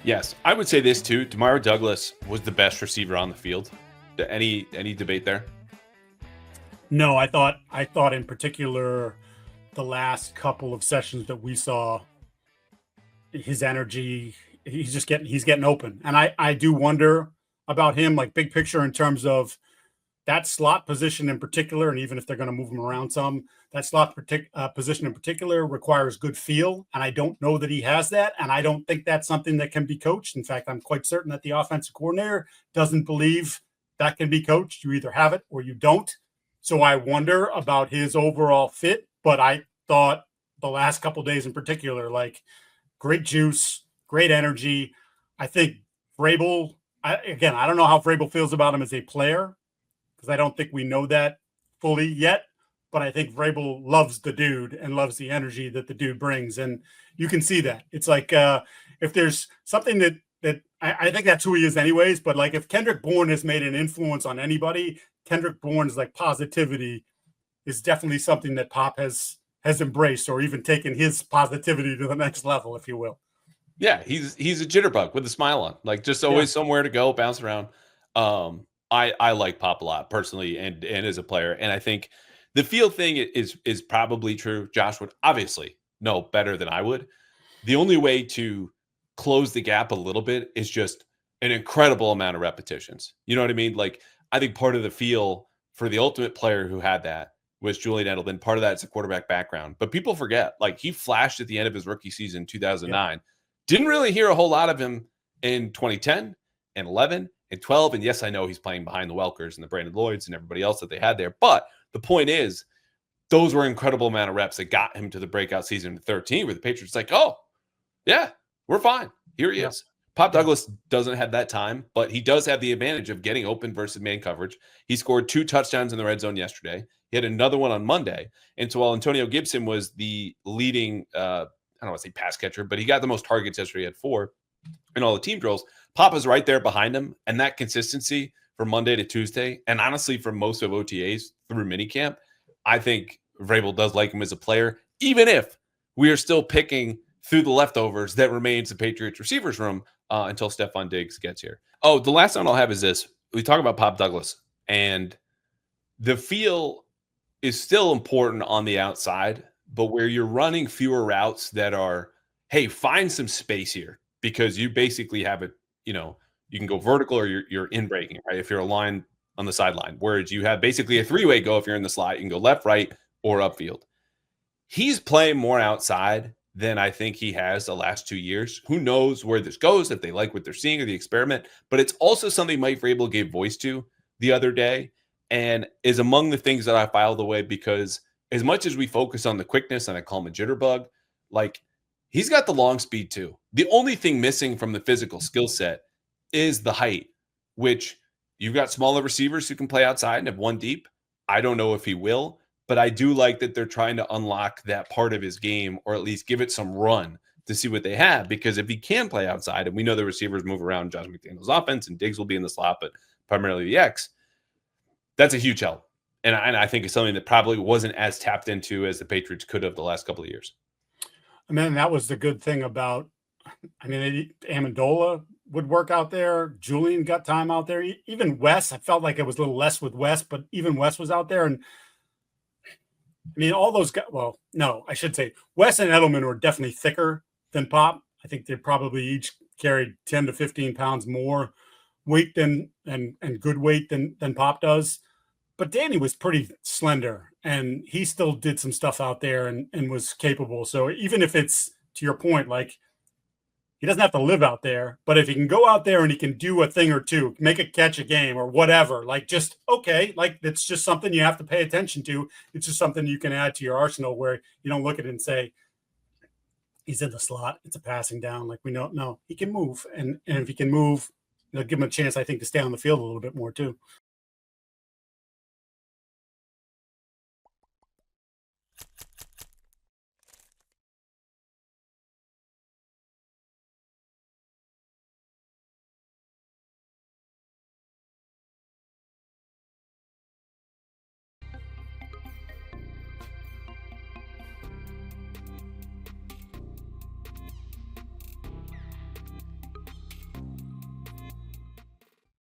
Yes, I would say this too. DeMario Douglas was the best receiver on the field. Any debate there? No, I thought in particular the last couple of sessions that we saw, his energy, he's getting open. And I do wonder about him, like big picture in terms of that slot position in particular, and even if they're going to move him around some, that position in particular requires good feel. And I don't know that he has that. And I don't think that's something that can be coached. In fact, I'm quite certain that the offensive coordinator doesn't believe that can be coached. You either have it or you don't. So I wonder about his overall fit. But I thought the last couple of days in particular, like great juice, great energy. I think Vrabel, I don't know how Vrabel feels about him as a player, because I don't think we know that fully yet. But I think Vrabel loves the dude and loves the energy that the dude brings. And you can see that. It's like if there's something that I think that's who he is anyways. But like if Kendrick Bourne has made an influence on anybody, Kendrick Bourne's like positivity is definitely something that Pop has embraced, or even taken his positivity to the next level, if you will. Yeah, he's a jitterbug with a smile on, like just always somewhere to go, bounce around. I like Pop a lot personally, and as a player, and I think the field thing is probably true. Josh would obviously know better than I would. The only way to close the gap a little bit is just an incredible amount of repetitions. You know what I mean? Like I think part of the feel for the ultimate player who had that was Julian Edelman. Part of that is a quarterback background, but people forget, like he flashed at the end of his rookie season, 2009. Didn't really hear a whole lot of him in 2010 and 11 and 12. And yes, I know he's playing behind the Welkers and the Brandon Lloyds and everybody else that they had there. But the point is, those were incredible amount of reps that got him to the breakout season in 13, where the Patriots like, oh, yeah, we're fine. Here he is. Pop Douglas doesn't have that time, but he does have the advantage of getting open versus man coverage. He scored 2 touchdowns in the red zone yesterday. He had another one on Monday. And so while Antonio Gibson was the leading I don't want to say pass catcher, but he got the most targets yesterday. He had 4 in all the team drills. Papa's right there behind him. And that consistency from Monday to Tuesday, and honestly from most of OTAs through minicamp, I think Vrabel does like him as a player, even if we are still picking through the leftovers that remains the Patriots receivers room until Stephon Diggs gets here. Oh, the last one I'll have is this. We talk about Pop Douglas, and the feel is still important on the outside, but where you're running fewer routes that are, hey, find some space here, because you basically have it, you can go vertical or you're in breaking, right? If you're a line on the sideline, whereas you have basically a 3-way go. If you're in the slot, you can go left, right, or upfield. He's playing more outside than I think he has the last 2 years. Who knows where this goes, if they like what they're seeing or the experiment, but it's also something Mike Vrabel gave voice to the other day, and is among the things that I filed away, because as much as we focus on the quickness, and I call him a jitterbug, like he's got the long speed too. The only thing missing from the physical skill set is the height, which you've got smaller receivers who can play outside and have one deep. I don't know if he will, but I do like that they're trying to unlock that part of his game, or at least give it some run to see what they have. Because if he can play outside, and we know the receivers move around Josh McDaniels' offense, and Diggs will be in the slot, but primarily the X, that's a huge help. And I think it's something that probably wasn't as tapped into as the Patriots could have the last couple of years. I mean, that was the good thing about, Amendola would work out there. Julian got time out there. Even Wes, I felt like it was a little less with Wes, but even Wes was out there. And all those guys, well, no, I should say Wes and Edelman were definitely thicker than Pop. I think they probably each carried 10 to 15 pounds more weight than and good weight than Pop does. But Danny was pretty slender, and he still did some stuff out there and was capable. So even if it's, to your point, like he doesn't have to live out there, but if he can go out there and he can do a thing or two, make a catch a game or whatever, like just, okay, like it's just something you have to pay attention to. It's just something you can add to your arsenal, where you don't look at it and say, he's in the slot, it's a passing down. Like we don't know. He can move. And if he can move, give him a chance, I think, to stay on the field a little bit more too.